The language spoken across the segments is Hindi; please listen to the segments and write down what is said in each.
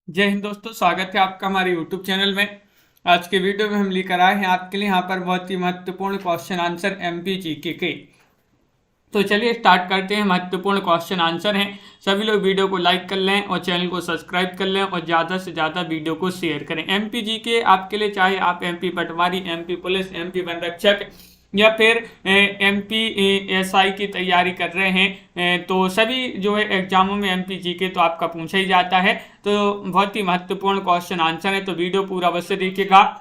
जय हिंद दोस्तों, स्वागत है आपका हमारे यूट्यूब चैनल में। आज के वीडियो में हम लेकर आए हैं आपके लिए यहाँ पर बहुत ही महत्वपूर्ण क्वेश्चन आंसर एमपी जीके के। तो चलिए स्टार्ट करते हैं। महत्वपूर्ण क्वेश्चन आंसर हैं। सभी लोग वीडियो को लाइक कर लें और चैनल को सब्सक्राइब कर लें और ज़्यादा से ज़्यादा वीडियो को शेयर करें। एमपी जीके आपके लिए, चाहे आप एमपी पटवारी, एमपी पुलिस, एमपी वन रक्षक या फिर एमपी एसआई की तैयारी कर रहे हैं, तो सभी जो है एग्जामों में एमपी जीके तो आपका पूछा ही जाता है। तो बहुत ही महत्वपूर्ण क्वेश्चन आंसर है, तो वीडियो पूरा अवश्य देखिएगा।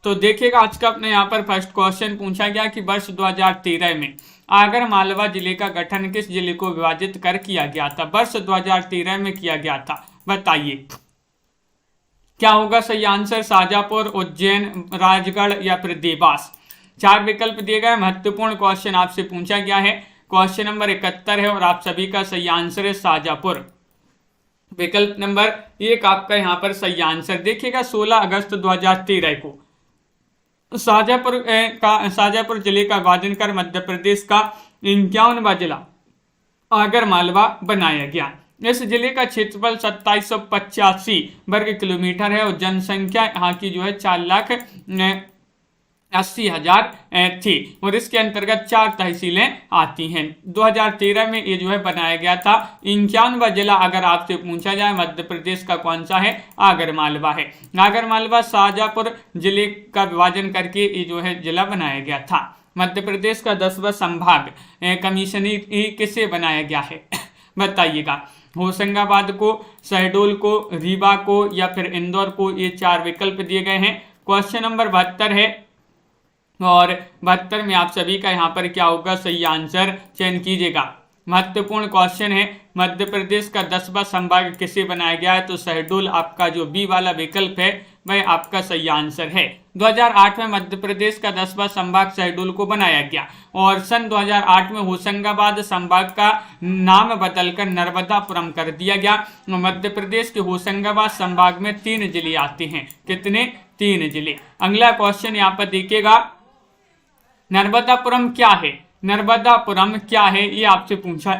तो देखिएगा, आज का अपने यहाँ पर फर्स्ट क्वेश्चन पूछा गया कि वर्ष 2013 में आगर मालवा जिले का गठन किस जिले को विभाजित कर किया गया था। वर्ष 2013 में किया गया था, बताइए क्या होगा सही आंसर। शाजापुर, उज्जैन, राजगढ़ या फिर देवास। चार विकल्प दिए गए। महत्वपूर्ण क्वेश्चन आपसे पूछा गया है। क्वेश्चन नंबर 71 है और आप सभी का सही आंसर है शाजापुर। विकल्प नंबर एक आपका यहाँ पर सही आंसर। देखिएगा, 16 अगस्त 2013 को शाजापुर जिले का विभाजन कर मध्य प्रदेश का 51वां जिला आगर मालवा बनाया गया। इस जिले का क्षेत्रफल 2785 वर्ग किलोमीटर है और जनसंख्या यहाँ की जो है 4,80,000 थी और इसके अंतर्गत 4 तहसीलें आती हैं। 2013 में ये जो है बनाया गया था। 51वां जिला अगर आपसे पूछा जाए मध्य प्रदेश का कौन सा है, आगर मालवा है। आगर मालवा शाजापुर जिले का विभाजन करके ये जो है जिला बनाया गया था। मध्य प्रदेश का 10वां संभाग कमिश्नरी किसे बनाया गया है बताइएगा। होशंगाबाद को, शहडोल को, रीवा को या फिर इंदौर को। ये चार विकल्प दिए गए हैं। क्वेश्चन नंबर 72 है और 72 में आप सभी का यहाँ पर क्या होगा सही आंसर चयन कीजिएगा। महत्वपूर्ण क्वेश्चन है। मध्य प्रदेश का 10वां संभाग किसे बनाया गया है, तो शहडोल आपका जो बी वाला विकल्प है वह आपका सही आंसर है। 2008 में मध्य प्रदेश का 10वां संभाग शहडोल को बनाया गया और सन 2008 में होशंगाबाद संभाग का नाम बदलकर नर्मदापुरम कर दिया गया। मध्य प्रदेश के होशंगाबाद संभाग में 3 जिले आते हैं। कितने? 3 जिले। अगला क्वेश्चन यहाँ पर देखिएगा, नर्मदापुरम क्या है। नर्मदापुरम क्या है ये आपसे पूछा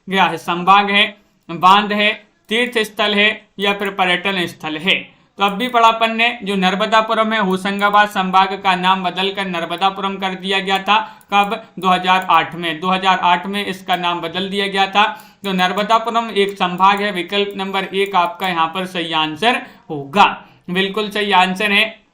गया है। संभाग है, बांध है, तीर्थ स्थल है या फिर पर्यटन स्थल है। तो अब भी पढ़ा अपन ने, जो नर्मदापुरम है होशंगाबाद संभाग का नाम बदलकर नर्मदापुरम कर दिया गया था। कब? 2008 में। 2008 में इसका नाम बदल दिया गया था। तो नर्मदापुरम एक संभाग है। विकल्प नंबर 1 आपका यहाँ पर सही आंसर होगा। बिल्कुल सही आंसर है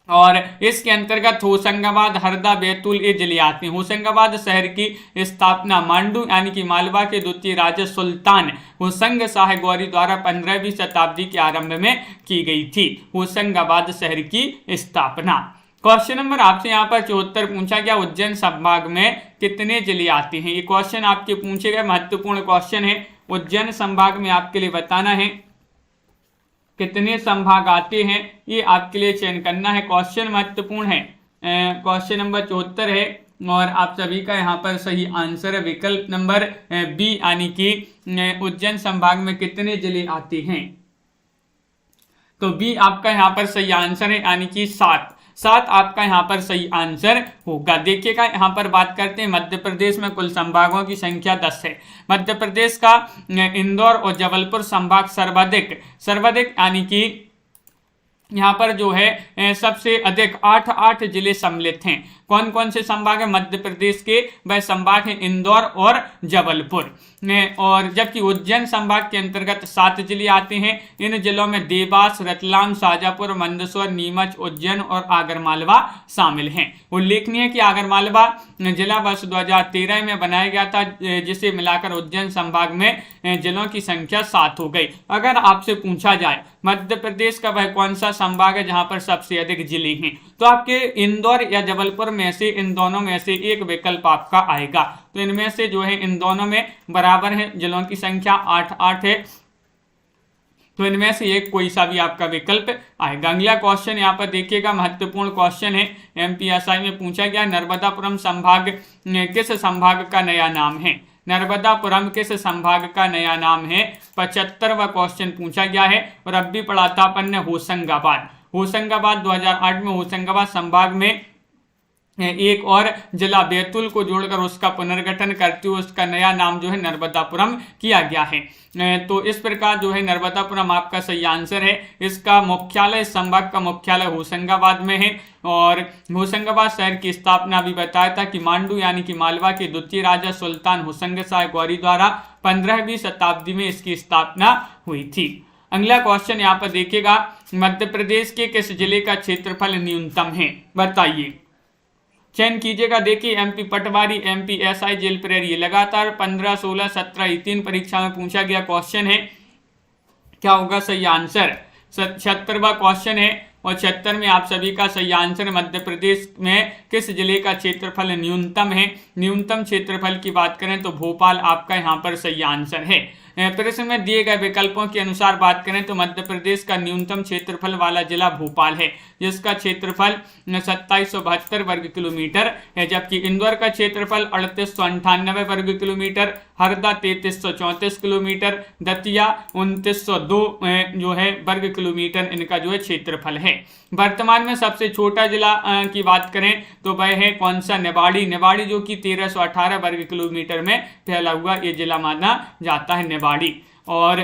और इसके अंतर्गत होशंगाबाद, हरदा, बैतूल ये जिले आते हैं। होशंगाबाद शहर की स्थापना मांडू यानी कि मालवा के द्वितीय राजा सुल्तान होशंग शाह गौरी द्वारा 15वीं शताब्दी के आरंभ में की गई थी। होशंगाबाद शहर की स्थापना। क्वेश्चन नंबर आपसे यहाँ पर 74 पूछा गया, उज्जैन संभाग में कितने जिले आते हैं। ये क्वेश्चन आपके पूछे गए महत्वपूर्ण क्वेश्चन है। उज्जैन संभाग में आपके लिए बताना है कितने संभाग आते हैं, ये आपके लिए चयन करना है। क्वेश्चन महत्वपूर्ण है। क्वेश्चन नंबर 74 है और आप सभी का यहाँ पर सही आंसर है विकल्प नंबर बी यानी कि उज्जैन संभाग में कितने जिले आते हैं। तो बी आपका यहाँ पर सही आंसर है यानी कि 7 आपका यहाँ पर सही आंसर होगा। देखिएगा, यहाँ पर बात करते हैं मध्य प्रदेश में कुल संभागों की संख्या 10 है। मध्य प्रदेश का इंदौर और जबलपुर संभाग सर्वाधिक यानी कि यहाँ पर जो है सबसे अधिक 8 जिले सम्मिलित हैं। कौन कौन से संभाग है मध्य प्रदेश के? वह संभाग है इंदौर और जबलपुर और जबकि उज्जैन संभाग के अंतर्गत 7 जिले आते हैं। इन जिलों में देवास, रतलाम, शाजापुर, मंदसौर, नीमच, उज्जैन और आगरमालवा शामिल हैं। उल्लेखनीय है कि आगरमालवा जिला वर्ष 2013 में बनाया गया था, जिसे मिलाकर उज्जैन संभाग में जिलों की संख्या 7 हो गई। अगर आपसे पूछा जाए मध्य प्रदेश का वह कौन सा संभाग है जहां पर सबसे अधिक जिले हैं, तो आपके इंदौर या जबलपुर में से इन दोनों में से एक विकल्प आपका आएगा। तो इनमें से जो है इन दोनों में बराबर है जिलों की संख्या 8 है, तो इनमें से एक कोई सा भी आपका विकल्प आएगा। अगला क्वेश्चन यहाँ पर देखिएगा, महत्वपूर्ण क्वेश्चन है। एमपीएसआई में पूछा गया, नर्मदापुरम संभाग किस संभाग का नया नाम है। नर्मदापुरम किस संभाग का नया नाम है। 75वां क्वेश्चन पूछा गया है और अब भी पढ़ा था अपन ने होशंगाबाद 2008 में होशंगाबाद संभाग में एक और जिला बैतूल को जोड़कर उसका पुनर्गठन करते हुए उसका नया नाम जो है नर्मदापुरम किया गया है। तो इस प्रकार जो है नर्मदापुरम आपका सही आंसर है। इसका मुख्यालय, संभाग का मुख्यालय होशंगाबाद में है और होशंगाबाद शहर की स्थापना भी बताया था कि मांडू यानी कि मालवा के द्वितीय राजा सुल्तान होशंग शाह गौरी द्वारा 15वीं शताब्दी में इसकी स्थापना हुई थी। अगला क्वेश्चन यहाँ पर देखिएगा, मध्य प्रदेश के किस जिले का क्षेत्रफल न्यूनतम है, बताइए। चयन कीजिएगा। देखिए एमपी पटवारी, एमपी एसआई, जेल प्रहरी, ये लगातार 15, 16, 17, 3 परीक्षा में पूछा गया क्वेश्चन है। क्या होगा सही आंसर? 76वां क्वेश्चन है और 76 में आप सभी का सही आंसर मध्य प्रदेश में किस जिले का क्षेत्रफल न्यूनतम है। न्यूनतम क्षेत्रफल की बात करें तो भोपाल आपका यहाँ पर सही आंसर है। प्रश्न में दिए गए विकल्पों के अनुसार बात करें तो मध्य प्रदेश का न्यूनतम क्षेत्रफल वाला जिला भोपाल है, जिसका क्षेत्रफल 2772 वर्ग किलोमीटर है, जबकि इंदौर का क्षेत्रफल 3898 वर्ग किलोमीटर, हरदा 3334 किलोमीटर, दतिया 2902 जो है वर्ग किलोमीटर इनका जो है क्षेत्रफल है। वर्तमान में सबसे छोटा जिला की बात करें तो वह है कौन सा? निवाड़ी। निवाड़ी जो कि 1318 वर्ग किलोमीटर में फैला हुआ ये जिला माना जाता है, निवाड़ी। और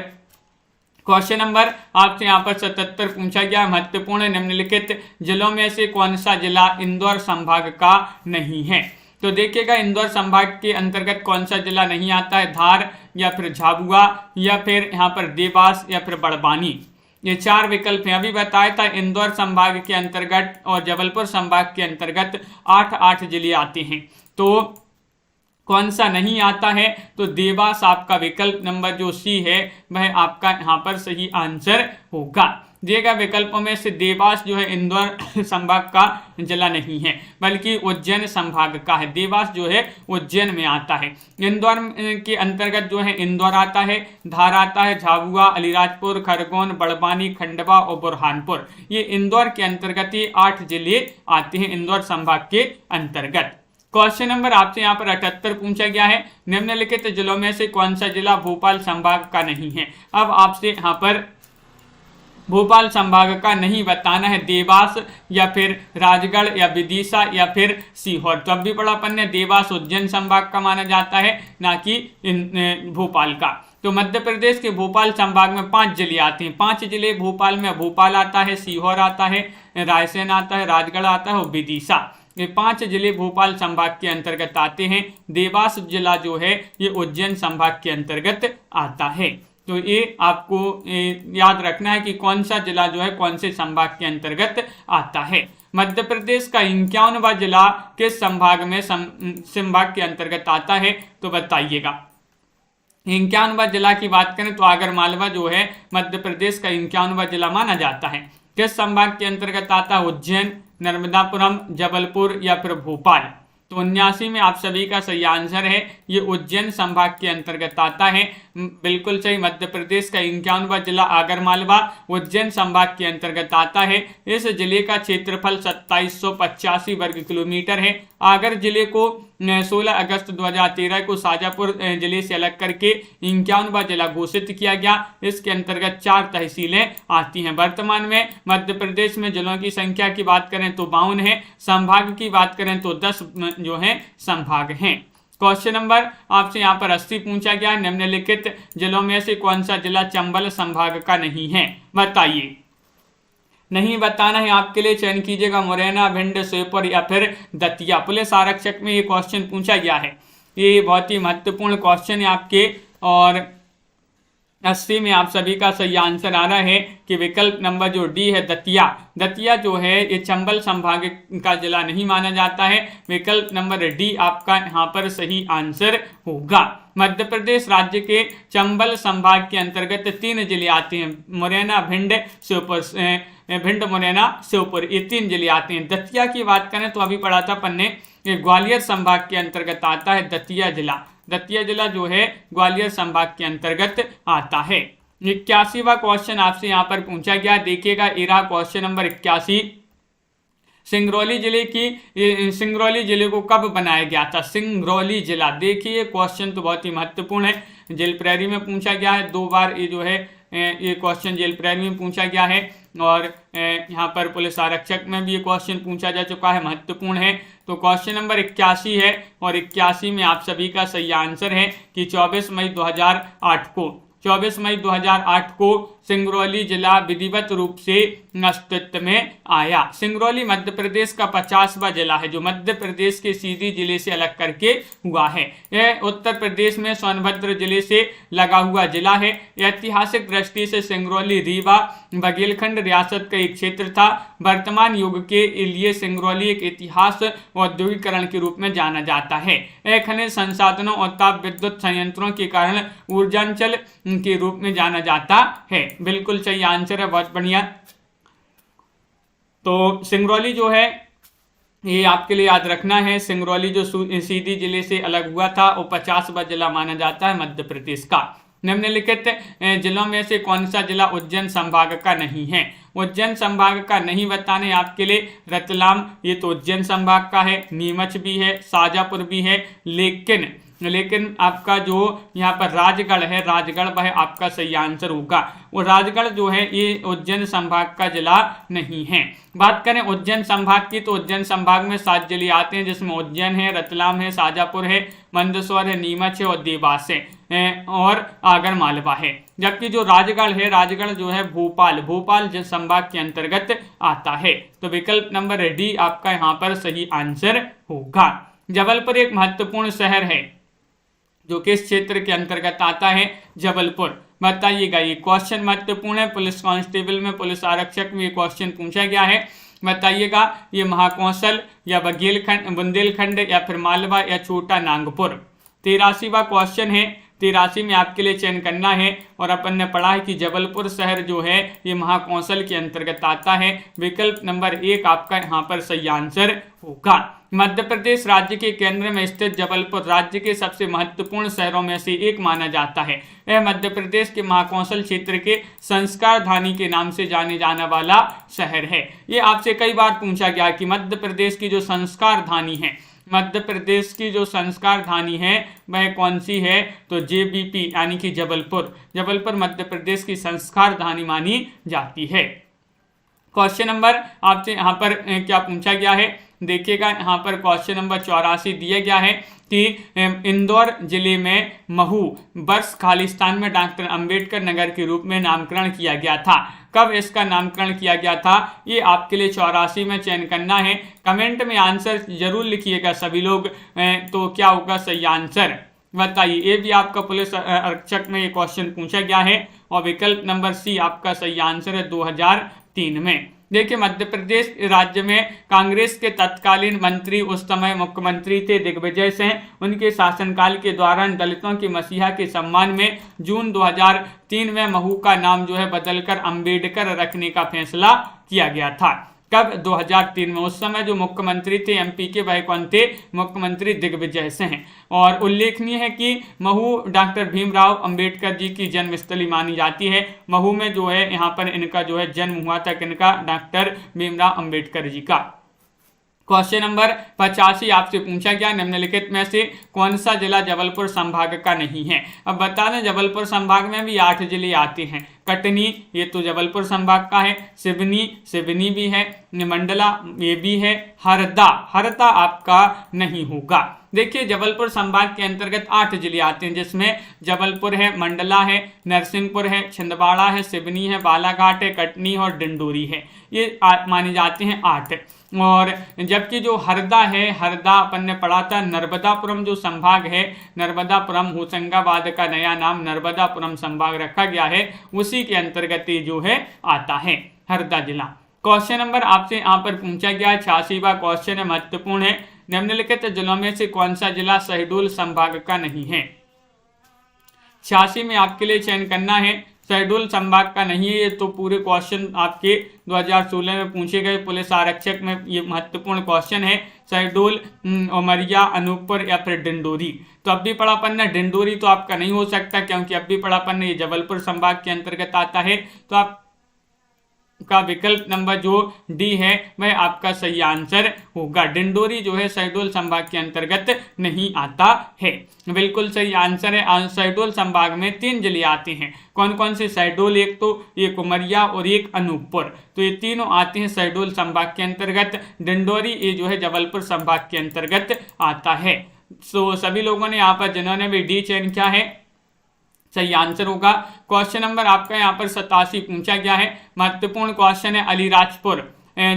क्वेश्चन नंबर आपसे यहाँ पर 77 पूछा गया, महत्वपूर्ण निम्नलिखित जिलों में से कौन सा जिला इंदौर संभाग का नहीं है। तो देखिएगा इंदौर संभाग के अंतर्गत कौन सा जिला नहीं आता है? धार या फिर झाबुआ या फिर यहाँ पर देवास या फिर बड़वानी, ये 4 विकल्प हैं। अभी बताया था इंदौर संभाग के अंतर्गत और जबलपुर संभाग के अंतर्गत 8 जिले आते हैं, तो कौन सा नहीं आता है? तो देवास आपका विकल्प नंबर जो सी है वह आपका यहाँ पर सही आंसर होगा। दिए गए विकल्पों में से देवास जो है इंदौर संभाग का जिला नहीं है, बल्कि उज्जैन संभाग का है। देवास जो है उज्जैन में आता है। इंदौर के अंतर्गत जो है इंदौर आता है, धार आता है, झाबुआ, अलीराजपुर, खरगोन, बड़वानी, खंडवा और बुरहानपुर, ये इंदौर के अंतर्गत ये 8 जिले आते हैं इंदौर संभाग के अंतर्गत। क्वेश्चन नंबर आपसे यहाँ पर 78 पूछा गया है, निम्नलिखित जिलों में से कौन सा जिला भोपाल संभाग का नहीं है। अब आपसे यहाँ पर भोपाल संभाग का नहीं बताना है, देवास या फिर राजगढ़ या विदिशा या फिर सीहोर। तो अब भी बड़ा अपन ने देवास उज्जैन संभाग का माना जाता है, ना कि भोपाल का। तो मध्य प्रदेश के भोपाल संभाग में 5 जिले आते हैं। 5 जिले भोपाल में, भोपाल आता है, सीहोर आता है, रायसेन आता है, राजगढ़ आता है और विदिशा, ये 5 जिले भोपाल संभाग के अंतर्गत आते हैं। देवास जिला जो है ये उज्जैन संभाग के अंतर्गत आता है। तो ये आपको याद रखना है कि कौन सा जिला जो है कौन से संभाग के अंतर्गत आता है। मध्य प्रदेश का 51वां जिला किस संभाग में संभाग के अंतर्गत आता है, तो बताइएगा। 51वां जिला की बात करें तो आगर मालवा जो है मध्य प्रदेश का 51वां जिला माना जाता है। किस संभाग के अंतर्गत आता है? उज्जैन, नर्मदापुरम, जबलपुर या फिर भोपाल। तो 79 में आप सभी का सही आंसर है, ये उज्जैन संभाग के अंतर्गत आता है। बिल्कुल सही, मध्य प्रदेश का 51वां जिला आगरमालवा उज्जैन संभाग के अंतर्गत आता है। इस जिले का क्षेत्रफल 2785 वर्ग किलोमीटर है। आगर जिले को 16 अगस्त 2013 को शाजापुर जिले से अलग करके 51वां जिला घोषित किया गया। इसके अंतर्गत 4 तहसीलें आती हैं। वर्तमान में मध्य प्रदेश में जिलों की संख्या की बात करें तो 52 है, संभाग की बात करें तो 10 जो है संभाग हैं। क्वेश्चन नंबर आपसे यहाँ पर 80 पूछा गया, निम्नलिखित जिलों में से कौन सा जिला चंबल संभाग का नहीं है, बताइए। नहीं बताना है आपके लिए, चयन कीजिएगा मुरैना, भिंड, श्योपुर या फिर दतिया। पुलिस आरक्षक में ये क्वेश्चन पूछा गया है, ये बहुत ही महत्वपूर्ण क्वेश्चन है आपके। और 80 में आप सभी का सही आंसर आ रहा है कि विकल्प नंबर जो डी है दतिया। दतिया जो है ये चंबल संभाग का जिला नहीं माना जाता है। विकल्प नंबर डी आपका यहाँ पर सही आंसर होगा। मध्य प्रदेश राज्य के चंबल संभाग के अंतर्गत 3 जिले आते हैं, मुरैना, भिंड, श्योपुर। भिंड, मुरैना, श्योपुर, ये 3 जिले आते हैं। दतिया की बात करें तो अभी पढ़ा था अपन ने, ये ग्वालियर संभाग के अंतर्गत आता है दतिया जिला। दतिया जिला जो है ग्वालियर संभाग के अंतर्गत आता है। 81वां क्वेश्चन आपसे यहाँ पर पूछा गया, देखिएगा इरा क्वेश्चन नंबर 81। सिंगरौली जिले को कब बनाया गया था? सिंगरौली जिला, देखिए क्वेश्चन तो बहुत ही महत्वपूर्ण है, जेल प्रहरी में पूछा गया है 2 बार, ये जो है ये क्वेश्चन जेल प्रहरी में पूछा गया है और यहाँ पर पुलिस आरक्षक में भी ये क्वेश्चन पूछा जा चुका है, महत्वपूर्ण है। तो क्वेश्चन नंबर 81 है और 81 में आप सभी का सही आंसर है कि 24 मई 2008 को सिंगरौली जिला विधिवत रूप से अस्तित्व में आया। सिंगरौली मध्य प्रदेश का 50वां जिला है जो मध्य प्रदेश के सीधी जिले से अलग करके हुआ है। यह उत्तर प्रदेश में सोनभद्र जिले से लगा हुआ जिला है। ऐतिहासिक दृष्टि से सिंगरौली रीवा बघेलखंड रियासत का एक क्षेत्र था। वर्तमान युग के लिए सिंगरौली एक इतिहास औद्योगिकरण के रूप में जाना जाता है। खनिज संसाधनों और ताप विद्युत संयंत्रों के कारण ऊर्जांचल के रूप में जाना जाता है। बिल्कुल सही आंसर है, बहुत बढ़िया। तो सिंगरौली जो है ये आपके लिए याद रखना है, सिंगरौली जो सीधी जिले से अलग हुआ था वो 50वां जिला माना जाता है मध्य प्रदेश का। निम्नलिखित जिलों में से कौन सा जिला उज्जैन संभाग का नहीं है? उज्जैन संभाग का नहीं बताने आपके लिए रतलाम, ये तो उज्जैन संभाग का है, नीमच भी है, शाजापुर भी है, लेकिन आपका जो यहाँ पर राजगढ़ है, राजगढ़ वह आपका सही आंसर होगा। वो राजगढ़ जो है ये उज्जैन संभाग का जिला नहीं है। बात करें उज्जैन संभाग की तो उज्जैन संभाग में 7 जिले आते हैं जिसमें उज्जैन है, रतलाम है, शाजापुर है, मंदसौर है, नीमच है और देवास है और आगर मालवा है। जबकि जो राजगढ़ है, राजगढ़ जो है भोपाल संभाग के अंतर्गत आता है। तो विकल्प नंबर डी आपका यहाँ पर सही आंसर होगा। जबलपुर एक महत्वपूर्ण शहर है जो किस क्षेत्र के अंतर्गत आता है? जबलपुर। बताइएगा, ये क्वेश्चन महत्वपूर्ण है। पुलिस कांस्टेबल में, पुलिस आरक्षक में ये क्वेश्चन पूछा गया है। बताइएगा, ये महाकौशल या बुंदेलखंड या फिर मालवा या छोटा नागपुर। 83वां क्वेश्चन है। 83 में आपके लिए चयन करना है और अपन ने पढ़ा है कि जबलपुर शहर जो है ये महाकौशल के अंतर्गत आता है। विकल्प नंबर 1 आपका यहाँ पर सही आंसर होगा। मध्य प्रदेश राज्य के केंद्र में स्थित जबलपुर राज्य के सबसे महत्वपूर्ण शहरों में से एक माना जाता है। यह मध्य प्रदेश के महाकौशल क्षेत्र के संस्कार धानी के नाम से जाने जाने वाला शहर है। ये आपसे कई बार पूछा गया कि मध्य प्रदेश की जो संस्कार धानी है, मध्य प्रदेश की जो संस्कार धानी है वह कौन सी है? तो JBP यानी कि जबलपुर मध्य प्रदेश की संस्कार धानी मानी जाती है। क्वेश्चन नंबर आपसे यहाँ पर क्या पूछा गया है? देखिएगा, यहाँ पर क्वेश्चन नंबर 84 दिया गया है कि इंदौर जिले में महू वर्ष खालिस्तान में डॉक्टर अंबेडकर नगर के रूप में नामकरण किया गया था। कब इसका नामकरण किया गया था? ये आपके लिए 84 में चयन करना है। कमेंट में आंसर जरूर लिखिएगा सभी लोग। तो क्या होगा सही आंसर बताइए। ये भी आपका पुलिस आरक्षक में ये क्वेश्चन पूछा गया है और विकल्प नंबर सी आपका सही आंसर है 2003 में। देखिए, मध्य प्रदेश राज्य में कांग्रेस के तत्कालीन मंत्री उस समय मुख्यमंत्री थे दिग्विजय सिंह। उनके शासनकाल के दौरान दलितों की मसीहा के सम्मान में जून 2003 में महू का नाम जो है बदलकर अंबेडकर रखने का फैसला किया गया था। कब? 2003 में। उस समय जो मुख्यमंत्री थे MP के वह कौन थे? मुख्यमंत्री दिग्विजय सिंह। और उल्लेखनीय है कि महू डॉक्टर भीमराव अंबेडकर जी की जन्मस्थली मानी जाती है। महू में जो है यहाँ पर इनका जो है जन्म हुआ था, किनका? डॉक्टर भीमराव अंबेडकर जी का। क्वेश्चन नंबर 85 आपसे पूछा गया, निम्नलिखित में से कौन सा जिला जबलपुर संभाग का नहीं है? अब बता दें, जबलपुर संभाग में भी 8 जिले आते हैं। कटनी, ये तो जबलपुर संभाग का है। सिवनी भी है। मंडला, ये भी है। हरदा आपका नहीं होगा। देखिए, जबलपुर संभाग के अंतर्गत 8 जिले आते हैं जिसमें जबलपुर है, मंडला है, नरसिंहपुर है, छिंदवाड़ा है, सिवनी है, बालाघाट है, कटनी और डिंडोरी है। ये माने जाते हैं 8। और जबकि जो हरदा है, हरदा अपन ने पढ़ा था, नर्मदापुरम जो संभाग है, नर्मदापुरम होशंगाबाद का नया नाम नर्मदापुरम संभाग रखा गया है, उसी के अंतर्गत जो है आता है हरदा जिला। क्वेश्चन नंबर आपसे यहाँ पर पूछा गया 86वां क्वेश्चन है, महत्वपूर्ण है। निम्नलिखित जिलों में से कौन सा जिला शहडोल संभाग का नहीं है? 86 में आपके लिए चयन करना है। शहडोल संभाग का नहीं है। ये तो पूरे क्वेश्चन आपके 2016 में पूछे गए पुलिस आरक्षक में ये महत्वपूर्ण क्वेश्चन है। शहडोल, उमरिया, अनूपपुर या फिर डिंडोरी। तो अब भी पढ़ापन है, डिंडोरी तो आपका नहीं हो सकता क्योंकि अब भी पढ़ापन ये जबलपुर संभाग के अंतर्गत आता है। तो आप का विकल्प नंबर जो डी है वह आपका सही आंसर होगा। डिंडोरी जो है शहडोल संभाग के अंतर्गत नहीं आता है। बिल्कुल सही आंसर है। शहडोल संभाग में 3 जिले आते हैं। कौन कौन से? शहडोल एक, तो एक उमरिया और एक अनूपपुर, तो ये तीनों आते हैं शहडोल संभाग के अंतर्गत। डिंडोरी ये जो है जबलपुर संभाग के अंतर्गत आता है। तो सभी लोगों ने यहाँ पर जिन्होंने भी डी चयन किया है सही आंसर होगा। क्वेश्चन नंबर आपका यहाँ पर 87 पूछा गया है। महत्वपूर्ण क्वेश्चन है। अलीराजपुर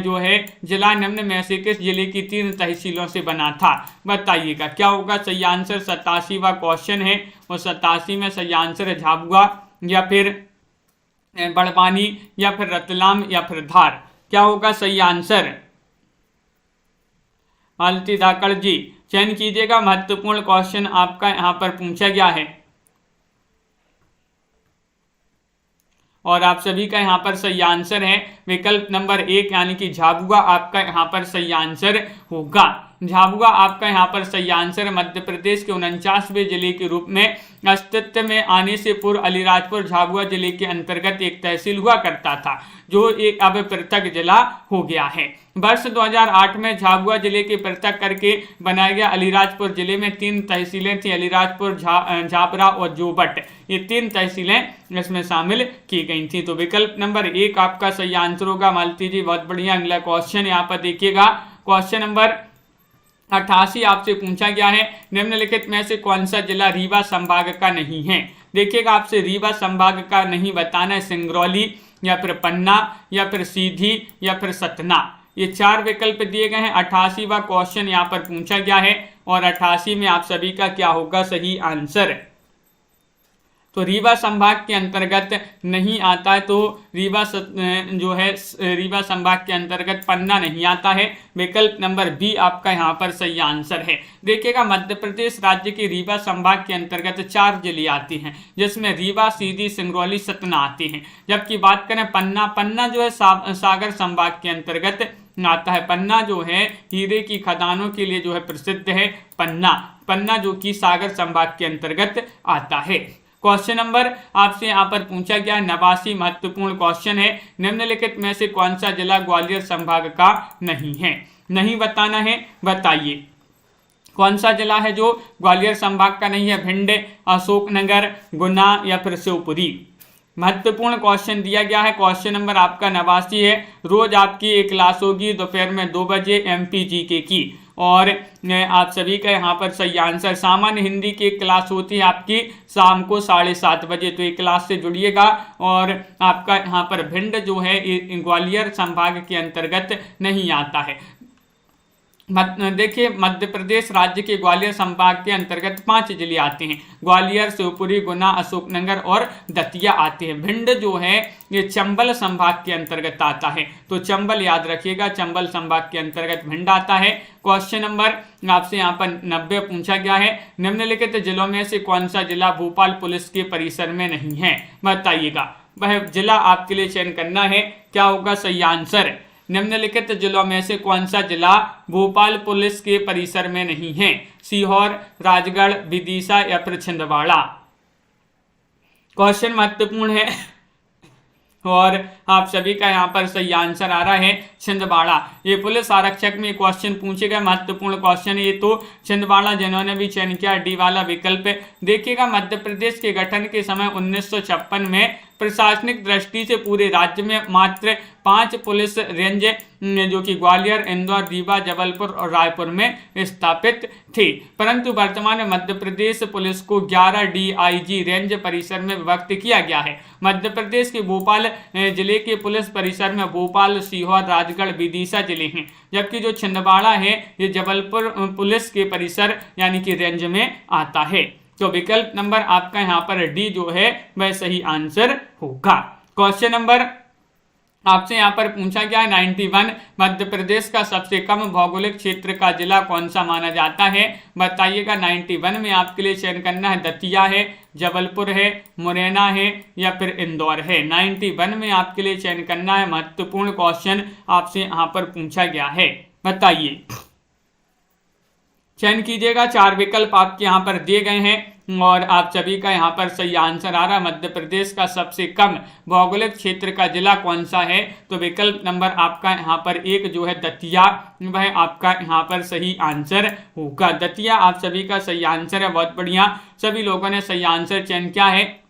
जो है जिला निम्न में से किस जिले की 3 तहसीलों से बना था? बताइएगा क्या होगा सही आंसर। 87वां क्वेश्चन है और 87 में सही आंसर है झाबुआ या फिर बड़वानी या फिर रतलाम या फिर धार। क्या होगा सही आंसर? मालती धाकड़ जी चयन कीजिएगा। महत्वपूर्ण क्वेश्चन आपका यहाँ पर पूछा गया है और आप सभी का यहाँ पर सही आंसर है विकल्प नंबर 1 यानी कि झाबुआ आपका यहाँ पर सही आंसर होगा। झाबुआ आपका यहाँ पर सही आंसर मध्य प्रदेश के 49वें जिले के रूप में अस्तित्व में आने से पूर्व अलीराजपुर झाबुआ जिले के अंतर्गत एक तहसील हुआ करता था, जो एक अब पृथक जिला हो गया है। वर्ष 2008 में झाबुआ जिले के पृथक करके बनाया गया। अलीराजपुर जिले में 3 तहसीलें थी, अलीराजपुर, झाबरा और जोबट, ये 3 तहसीलें इसमें शामिल की गई थी। तो विकल्प नंबर 1 आपका सही आंसर होगा। मालती जी बहुत बढ़िया। अगला क्वेश्चन यहाँ पर देखिएगा। क्वेश्चन नंबर 88 आपसे पूछा गया है। निम्नलिखित में से कौन सा जिला रीवा संभाग का नहीं है? देखिएगा आपसे रीवा संभाग का नहीं बताना है। सिंगरौली या फिर पन्ना या फिर सीधी या फिर सतना, ये 4 विकल्प दिए गए हैं। 88वां क्वेश्चन यहाँ पर पूछा गया है और 88 में आप सभी का क्या होगा सही आंसर। तो रीवा संभाग के अंतर्गत नहीं आता है, तो रीवा जो है रीवा संभाग के अंतर्गत पन्ना नहीं आता है। विकल्प नंबर बी आपका यहाँ पर सही आंसर है। देखिएगा मध्य प्रदेश राज्य के रीवा संभाग के अंतर्गत 4 जिले आते हैं, जिसमें रीवा, सीधी, सिंगरौली, सतना आते हैं। जबकि बात करें पन्ना जो है सागर संभाग के अंतर्गत आता है। पन्ना जो है हीरे की खदानों के लिए जो है प्रसिद्ध है। पन्ना जो कि सागर संभाग के अंतर्गत आता है। क्वेश्चन नंबर आपसे यहाँ पर पूछा गया 89 महत्वपूर्ण क्वेश्चन है। निम्नलिखित में से कौन सा जिला ग्वालियर संभाग का नहीं है? नहीं बताना है, बताइए कौन सा जिला है जो ग्वालियर संभाग का नहीं है? भिंड, अशोकनगर, गुना या फिर शिवपुरी। महत्वपूर्ण क्वेश्चन दिया गया है। क्वेश्चन नंबर आपका 89 है। रोज आपकी एक क्लास होगी दोपहर में 2 बजे MPGK की, और आप सभी का यहाँ पर सही आंसर। सामान्य हिंदी की एक क्लास होती है आपकी शाम को 7:30 बजे, तो एक क्लास से जुड़िएगा। और आपका यहाँ पर भिंड जो है ग्वालियर संभाग के अंतर्गत नहीं आता है। देखिए मध्य प्रदेश राज्य के ग्वालियर संभाग के अंतर्गत 5 जिले आते हैं। ग्वालियर, शिवपुरी, गुना, अशोकनगर और दतिया आते हैं। भिंड जो है ये चंबल संभाग के अंतर्गत आता है, तो चंबल याद रखिएगा, चंबल संभाग के अंतर्गत भिंड आता है। क्वेश्चन नंबर आपसे यहाँ पर 90 पूछा गया है। निम्नलिखित जिलों में से कौन सा जिला भोपाल पुलिस के परिसर में नहीं है? बताइएगा, वह जिला आपके लिए चयन करना है। क्या होगा सही आंसर? निम्नलिखित जिलों में से कौन सा जिला भोपाल पुलिस के परिसर में नहीं है? सीहोर, राजगढ़, विदिशा या फिर छिंदवाड़ा। क्वेश्चन महत्वपूर्ण है और आप सभी का यहाँ पर सही आंसर आ रहा है छिंदवाड़ा। ये पुलिस आरक्षक में क्वेश्चन पूछे गए, महत्वपूर्ण क्वेश्चन ये तो छिंदवाड़ा जिन्होंने भी चयन किया डी वाला विकल्प। देखिएगा मध्य प्रदेश के गठन के समय 1956 में प्रशासनिक दृष्टि से पूरे राज्य में मात्र 5 पुलिस रेंज जो कि ग्वालियर, इंदौर, रीवा, जबलपुर और रायपुर में स्थापित थी, परंतु वर्तमान में मध्य प्रदेश पुलिस को 11 DIG रेंज परिसर में विभक्त किया गया है। मध्य प्रदेश के भोपाल जिले के पुलिस परिसर में भोपाल, सीहोर, राजगढ़, विदिशा जिले हैं, जबकि जो छिंदवाड़ा है ये जबलपुर पुलिस के परिसर यानी कि रेंज में आता है। तो विकल्प नंबर आपका यहाँ पर डी जो है वह सही आंसर होगा। क्वेश्चन नंबर आपसे यहाँ पर पूछा गया है 91 मध्य प्रदेश का सबसे कम भौगोलिक क्षेत्र का जिला कौन सा माना जाता है? बताइएगा। 91 में आपके लिए चयन करना है दतिया है, जबलपुर है, मुरैना है या फिर इंदौर है। 91 में आपके लिए चयन करना है। महत्वपूर्ण क्वेश्चन आपसे यहाँ पर पूछा गया है, बताइए, चयन कीजिएगा। 4 विकल्प आपके यहाँ पर दिए गए हैं। और आप सभी का यहाँ पर सही आंसर आ रहा है मध्य प्रदेश का सबसे कम भौगोलिक क्षेत्र का जिला कौन सा है, तो विकल्प नंबर आपका यहाँ पर 1 जो है दतिया, वह आपका यहाँ पर सही आंसर होगा। दतिया आप सभी का सही आंसर है, बहुत बढ़िया, सभी लोगों ने सही आंसर चयन किया है।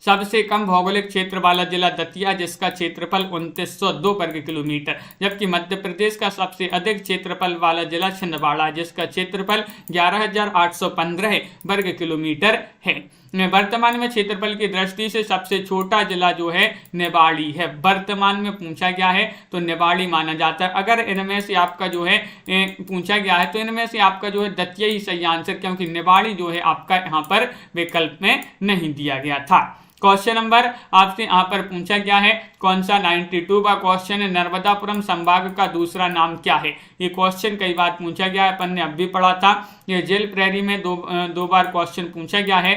सबसे कम भौगोलिक क्षेत्र वाला जिला दतिया, जिसका क्षेत्रफल 2902 वर्ग किलोमीटर, जबकि मध्य प्रदेश का सबसे अधिक क्षेत्रफल वाला जिला छिंदवाड़ा, जिसका क्षेत्रफल 11,815 वर्ग किलोमीटर है। वर्तमान में क्षेत्रफल की दृष्टि से सबसे छोटा जिला जो है निवाड़ी है, वर्तमान में पूछा गया है तो निवाड़ी माना जाता है। अगर इनमें से आपका जो है पूछा गया है तो इनमें से आपका जो है दतिया ही सही आंसर, क्योंकि निवाड़ी जो है आपका यहाँ पर विकल्प में नहीं दिया गया था। क्वेश्चन नंबर आपसे यहाँ पर पूछा गया है कौन सा 92 का क्वेश्चन है, नर्मदापुरम संभाग का दूसरा नाम क्या है। ये क्वेश्चन कई बार पूछा गया है, अपन ने अब भी पढ़ा था, ये जेल प्रेरी में दो बार क्वेश्चन पूछा गया है।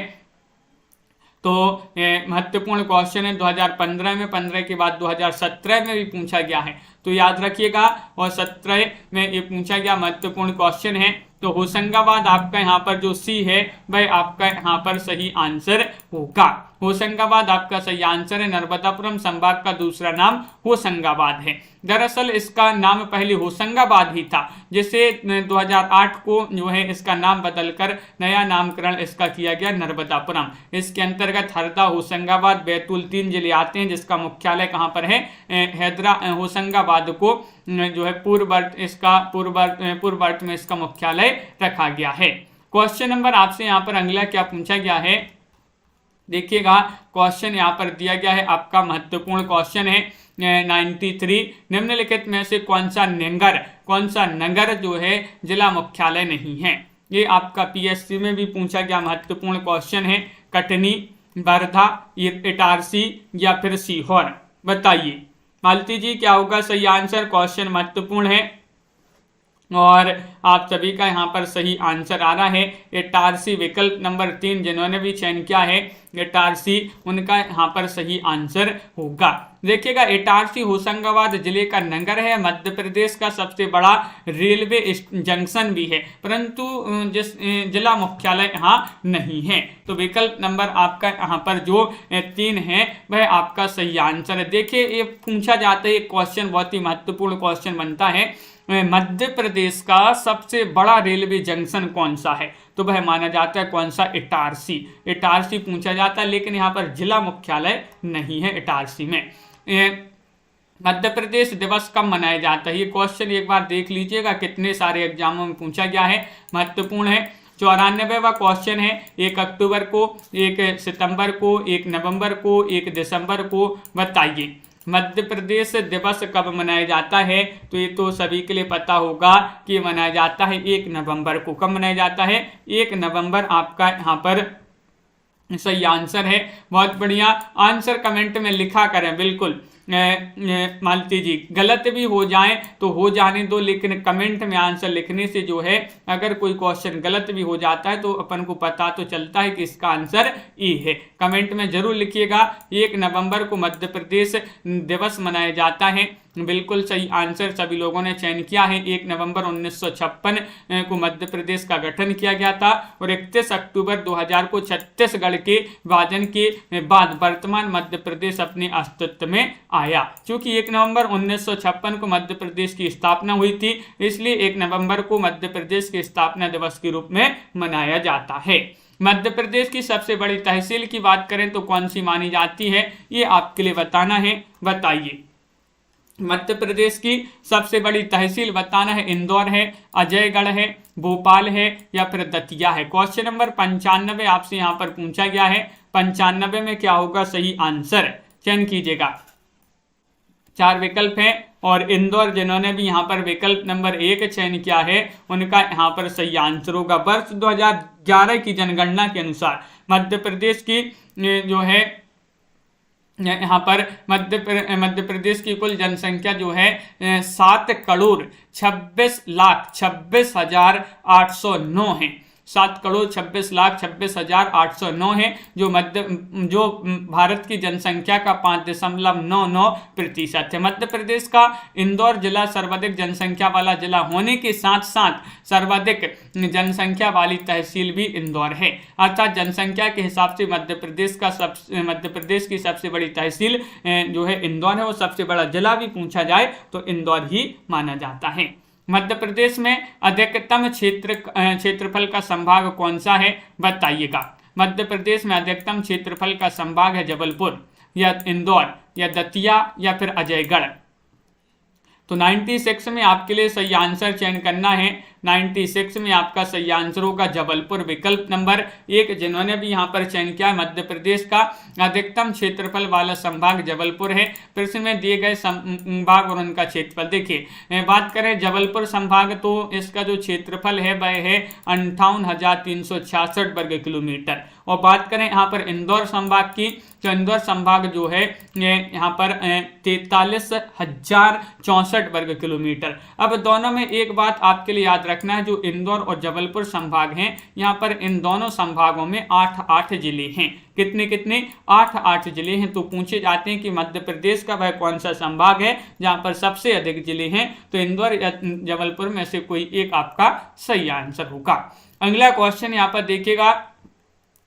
तो महत्वपूर्ण क्वेश्चन है, 2015 में, 15 के बाद 2017 में भी पूछा गया है, तो याद रखिएगा। और 17 में ये पूछा गया महत्वपूर्ण क्वेश्चन है। तो होशंगाबाद आपका यहाँ पर जो सी है वह आपका यहाँ पर सही आंसर होगा। होशंगाबाद आपका सही आंसर है। नर्मदापुरम संभाग का दूसरा नाम होशंगाबाद है। दरअसल इसका नाम पहले होशंगाबाद ही था, जिसे 2008 को जो है इसका नाम बदलकर नया नामकरण इसका किया गया नर्मदापुरम। इसके अंतर्गत हरदा, होशंगाबाद, बैतूल 3 जिले आते हैं, जिसका मुख्यालय कहाँ पर है, होशंगाबाद को जो है पूर्ववर्त में इसका मुख्यालय रखा गया है। क्वेश्चन नंबर आपसे यहाँ पर अगला क्या पूछा गया है, देखिएगा। क्वेश्चन यहाँ पर दिया गया है, आपका महत्वपूर्ण क्वेश्चन है 93, निम्नलिखित में से कौन सा नगर जो है जिला मुख्यालय नहीं है। ये आपका पीएससी में भी पूछा गया महत्वपूर्ण क्वेश्चन है। कटनी, वर्धा, इटारसी या फिर सीहोर, बताइए मालती जी क्या होगा सही आंसर। क्वेश्चन महत्वपूर्ण है और आप सभी का यहाँ पर सही आंसर आ रहा है इटारसी, विकल्प नंबर 3 जिन्होंने भी चयन किया है इटारसी, उनका यहाँ पर सही आंसर होगा। देखिएगा, इटारसी होशंगाबाद जिले का नगर है, मध्य प्रदेश का सबसे बड़ा रेलवे जंक्शन भी है, परंतु जिस जिला मुख्यालय यहाँ नहीं है। तो विकल्प नंबर आपका यहाँ पर जो 3 है वह आपका सही आंसर है। देखिए, ये पूछा जाता है, क्वेश्चन बहुत ही महत्वपूर्ण क्वेश्चन बनता है, मध्य प्रदेश का सबसे बड़ा रेलवे जंक्शन कौन सा है, तो वह माना जाता है कौन सा, इटारसी पूछा जाता है, लेकिन यहाँ पर जिला मुख्यालय नहीं है इटारसी में। मध्य प्रदेश दिवस कब मनाया जाता है, ये क्वेश्चन एक बार देख लीजिएगा, कितने सारे एग्जामों में पूछा गया है, महत्वपूर्ण है। 94वां क्वेश्चन है, 1 अक्टूबर को, 1 सितंबर को, 1 नवंबर को, 1 दिसंबर को, बताइए मध्य प्रदेश दिवस कब मनाया जाता है। तो ये तो सभी के लिए पता होगा कि मनाया जाता है 1 नवंबर को। कब मनाया जाता है, 1 नवंबर आपका यहाँ पर सही आंसर है। बहुत बढ़िया, आंसर कमेंट में लिखा करें, बिल्कुल मालती जी, गलत भी हो जाए तो हो जाने दो, लेकिन कमेंट में आंसर लिखने से जो है अगर कोई क्वेश्चन गलत भी हो जाता है तो अपन को पता तो चलता है कि इसका आंसर ई है। कमेंट में जरूर लिखिएगा, 1 नवंबर को मध्य प्रदेश दिवस मनाया जाता है। बिल्कुल सही आंसर सभी लोगों ने चयन किया है। 1 नवंबर 1956 को मध्य प्रदेश का गठन किया गया था और 31 अक्टूबर 2000 को छत्तीसगढ़ के विभाजन के बाद वर्तमान मध्य प्रदेश अपने अस्तित्व में आया। क्योंकि 1 नवंबर 1956 को मध्य प्रदेश की स्थापना हुई थी, इसलिए 1 नवंबर को मध्य प्रदेश के स्थापना दिवस के रूप में मनाया जाता है। मध्य प्रदेश की सबसे बड़ी तहसील की बात करें तो कौन सी मानी जाती है, ये आपके लिए बताना है, बताइए। मध्य प्रदेश की सबसे बड़ी तहसील बताना है, इंदौर है, अजयगढ़ है, भोपाल है या फिर दतिया है। क्वेश्चन नंबर 95 आपसे यहाँ पर पूछा गया है, 95 में क्या होगा सही आंसर, चयन कीजिएगा। 4 विकल्प हैं और इंदौर जिन्होंने भी यहाँ पर विकल्प नंबर 1 चयन किया है उनका यहाँ पर सही आंसर होगा। वर्ष 2011 की जनगणना के अनुसार मध्य प्रदेश की जो है यहाँ पर मध्य प्रदेश की कुल जनसंख्या जो है 7,26,26,809 है। 7,26,26,809 है, जो भारत की जनसंख्या का 5.99% है। मध्य प्रदेश का इंदौर जिला सर्वाधिक जनसंख्या वाला जिला होने के साथ साथ सर्वाधिक जनसंख्या वाली तहसील भी इंदौर है। अर्थात जनसंख्या के हिसाब से मध्य प्रदेश की सबसे बड़ी तहसील जो है इंदौर है, और सबसे बड़ा जिला भी पूछा जाए तो इंदौर ही माना जाता है। मध्य प्रदेश में अधिकतम क्षेत्रफल का संभाग कौन सा है, बताइएगा। मध्य प्रदेश में अधिकतम क्षेत्रफल का संभाग है जबलपुर या इंदौर या दतिया या फिर अजयगढ़। तो 96 में आपके लिए सही आंसर चयन करना है। 96 में आपका सही आंसर होगा जबलपुर, विकल्प नंबर 1। जिन्होंने भी यहाँ पर चयन किया, मध्य प्रदेश का अधिकतम क्षेत्रफल वाला संभाग जबलपुर है। प्रश्न में दिए गए संभाग और उनका क्षेत्रफल देखिए। बात करें जबलपुर संभाग, तो इसका जो क्षेत्रफल है वह है 58,366 वर्ग किलोमीटर। और बात करें यहाँ पर इंदौर संभाग की, तो इंदौर संभाग जो है यहाँ पर 43,064 वर्ग किलोमीटर। अब दोनों में एक बात आपके लिए याद रखना है, जो इंदौर और जबलपुर संभाग हैं, यहाँ पर इन दोनों संभागों में 8 जिले हैं। कितने 8 जिले हैं। तो पूछे जाते हैं कि मध्य प्रदेश का वह कौन सा संभाग है जहाँ पर सबसे अधिक जिले हैं, तो इंदौर या जबलपुर में से कोई एक आपका सही आंसर होगा। अगला क्वेश्चन यहाँ पर देखिएगा,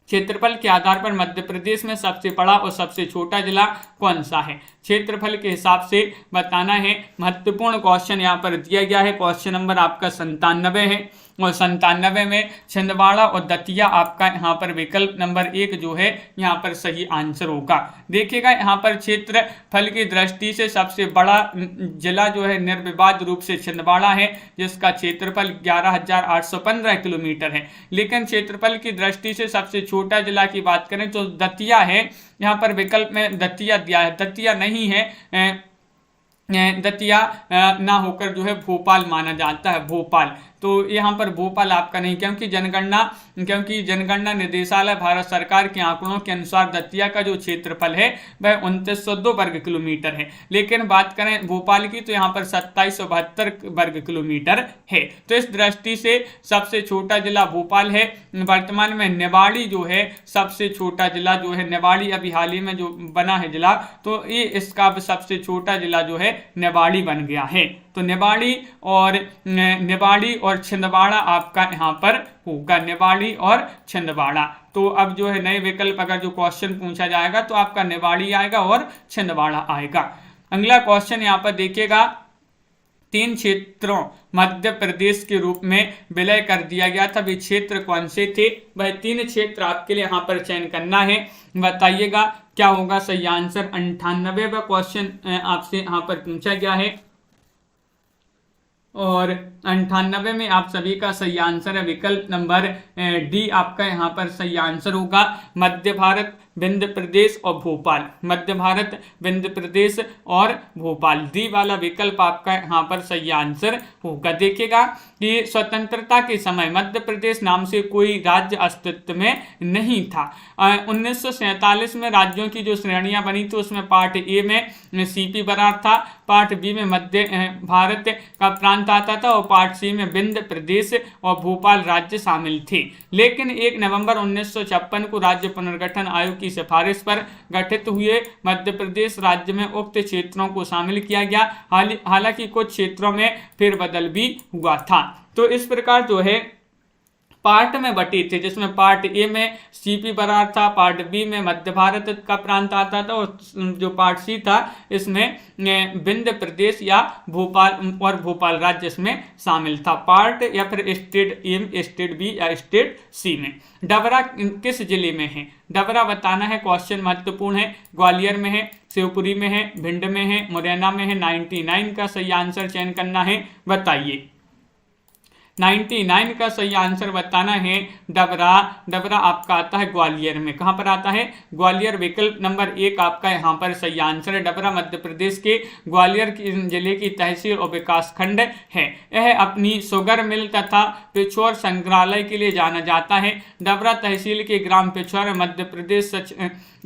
क्षेत्रफल के आधार पर मध्य प्रदेश में सबसे बड़ा और सबसे छोटा जिला कौन सा है, क्षेत्रफल के हिसाब से बताना है। महत्वपूर्ण क्वेश्चन यहाँ पर दिया गया है। क्वेश्चन नंबर आपका 97 है, और 97 में छिंदवाड़ा और दतिया आपका यहाँ पर विकल्प नंबर 1 जो है यहाँ पर सही आंसर होगा। देखिएगा यहाँ पर क्षेत्रफल की दृष्टि से सबसे बड़ा जिला जो है निर्विवाद रूप से छिंदवाड़ा है, जिसका क्षेत्रफल 11,815 किलोमीटर है। लेकिन क्षेत्रफल की दृष्टि से सबसे छोटा जिला की बात करें तो दतिया है। यहाँ पर विकल्प में दतिया दिया है, दतिया नहीं है, दतिया ना होकर जो है भोपाल माना जाता है, भोपाल। तो यहाँ पर भोपाल आपका नहीं, क्योंकि जनगणना निदेशालय भारत सरकार के आंकड़ों के अनुसार दतिया का जो क्षेत्रफल है वह 2902 वर्ग किलोमीटर है। लेकिन बात करें भोपाल की तो यहाँ पर 2772 वर्ग किलोमीटर है। तो इस दृष्टि से सबसे छोटा जिला भोपाल है। वर्तमान में निवाड़ी जो है सबसे छोटा जिला जो है, निवाड़ी अभी हाल ही में जो बना है जिला, तो ये इसका सबसे छोटा जिला जो है निवाड़ी बन गया है। तो निवाड़ी और छिंदवाड़ा आपका यहाँ पर होगा, निवाड़ी और छिंदवाड़ा। तो अब जो है नए विकल्प अगर जो क्वेश्चन पूछा जाएगा तो आपका निवाड़ी आएगा और छिंदवाड़ा आएगा। अगला क्वेश्चन यहाँ पर देखिएगा, 3 क्षेत्रों मध्य प्रदेश के रूप में विलय कर दिया गया था, वे क्षेत्र कौन से थे, वह 3 क्षेत्र आपके लिए यहाँ पर चयन करना है। बताइएगा क्या होगा सही आंसर। 98वां क्वेश्चन आपसे यहाँ पर पूछा गया है, और 98 में आप सभी का सही आंसर है विकल्प नंबर डी आपका यहाँ पर सही आंसर होगा। मध्य भारत, विंध्य प्रदेश और भोपाल, मध्य भारत, विंध्य प्रदेश और भोपाल, डी वाला विकल्प आपका यहाँ पर सही आंसर होगा। देखिएगा कि स्वतंत्रता के समय मध्य प्रदेश नाम से कोई राज्य अस्तित्व में नहीं था। 1947 में राज्यों की जो श्रेणियां बनी थी उसमें पार्ट ए में सीपी बरार था, पार्ट बी में मध्य भारत का प्रांत आता था, और पार्ट सी में विंध्य प्रदेश और भोपाल राज्य शामिल थे। लेकिन 1 नवंबर 1956 को राज्य पुनर्गठन आयोग की सिफारिश पर गठित हुए मध्य प्रदेश राज्य में उक्त क्षेत्रों को शामिल किया गया। हालांकि कुछ क्षेत्रों में फेरबदल भी हुआ था। तो इस प्रकार जो है पार्ट में बटे थे, जिसमें पार्ट ए में सीपी बरार था, पार्ट बी में मध्य भारत का प्रांत आता था, और जो पार्ट सी था इसमें विंध्य प्रदेश या भोपाल राज्य इसमें शामिल था। पार्ट या फिर स्टेट ए, स्टेट बी या स्टेट सी में। डबरा किस जिले में है, डबरा बताना है, क्वेश्चन महत्वपूर्ण है। ग्वालियर में है, शिवपुरी में है, भिंड में है, मुरैना में है। 99 का सही आंसर चयन करना है, बताइए। 99 का सही आंसर बताना है डबरा। डबरा आपका आता है ग्वालियर में। कहाँ पर आता है, ग्वालियर, विकल्प नंबर 1 आपका यहाँ पर सही आंसर है। डबरा मध्य प्रदेश के ग्वालियर जिले की तहसील और विकास खंड है। यह अपनी शुगर मिल तथा पिछोर संग्रहालय के लिए जाना जाता है। डबरा तहसील के ग्राम पिछोर मध्य प्रदेश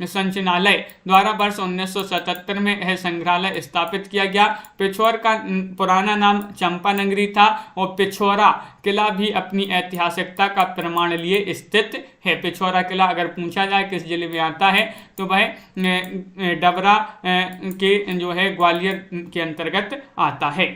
संचालनालय द्वारा वर्ष 1977 में यह संग्रहालय स्थापित किया गया। पिछोर का पुराना नाम चंपा नगरी था, और पिछोरा किला भी अपनी ऐतिहासिकता का प्रमाण लिए स्थित है। पिछोरा किला अगर पूछा जाए किस जिले में आता है तो वह डबरा के जो है ग्वालियर के अंतर्गत आता है।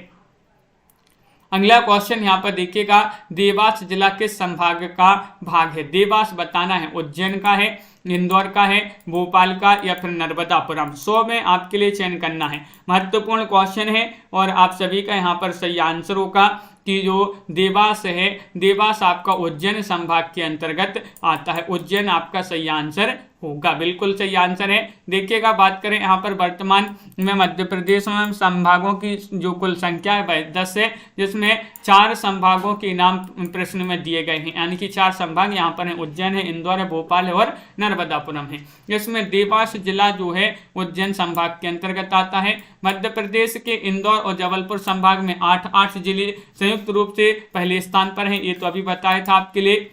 अगला क्वेश्चन यहाँ पर देखिएगा, देवास जिला किस संभाग का भाग है? देवास बताना है उज्जैन का है, इंदौर का है, भोपाल का या फिर नर्मदापुरम। 100 में आपके लिए चयन करना है। महत्वपूर्ण क्वेश्चन है और आप सभी का यहाँ पर सही आंसर होगा कि जो देवास है, देवास आपका उज्जैन संभाग के अंतर्गत आता है। उज्जैन आपका सही आंसर होगा, बिल्कुल सही आंसर है। देखिएगा, बात करें यहाँ पर वर्तमान में मध्य प्रदेश में संभागों की जो कुल संख्या है वह 10 है, जिसमें 4 संभागों के नाम प्रश्न में दिए गए हैं, यानी कि 4 संभाग यहाँ पर है, उज्जैन है, इंदौर है, भोपाल है और नर्मदापुरम है। इसमें देवास जिला जो है उज्जैन संभाग के अंतर्गत आता है। मध्य प्रदेश के इंदौर और जबलपुर संभाग में 8 जिले संयुक्त रूप से पहले स्थान पर हैं, ये तो अभी बताया था आपके लिए,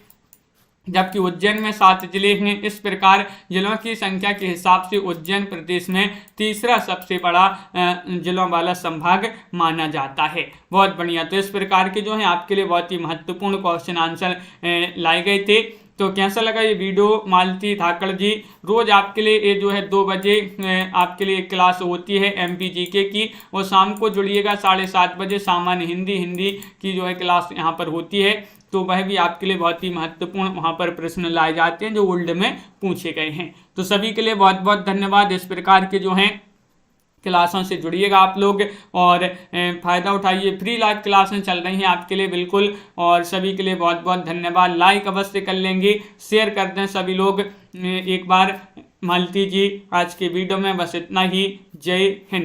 जबकि उज्जैन में 7 जिले हैं। इस प्रकार जिलों की संख्या के हिसाब से उज्जैन प्रदेश में तीसरा सबसे बड़ा जिलों वाला संभाग माना जाता है। बहुत बढ़िया। तो इस प्रकार के जो है आपके लिए बहुत ही महत्वपूर्ण क्वेश्चन आंसर लाए गए थे। तो कैसा लगा ये वीडियो? मालती धाकड़ जी, रोज आपके लिए ये जो है 2 बजे आपके लिए क्लास होती है MPGK की, और शाम को जुड़िएगा 7:30 बजे सामान्य हिंदी की जो है क्लास यहाँ पर होती है। तो वह भी आपके लिए बहुत ही महत्वपूर्ण वहाँ पर प्रश्न लाए जाते हैं जो ओल्ड में पूछे गए हैं। तो सभी के लिए बहुत बहुत धन्यवाद। इस प्रकार के जो हैं क्लासों से जुड़िएगा आप लोग और फ़ायदा उठाइए। फ्री लाइव क्लासें चल रही हैं आपके लिए बिल्कुल, और सभी के लिए बहुत बहुत धन्यवाद। लाइक अवश्य कर लेंगे, शेयर कर दें सभी लोग। एक बार मालती जी, आज के वीडियो में बस इतना ही। जय हिंद।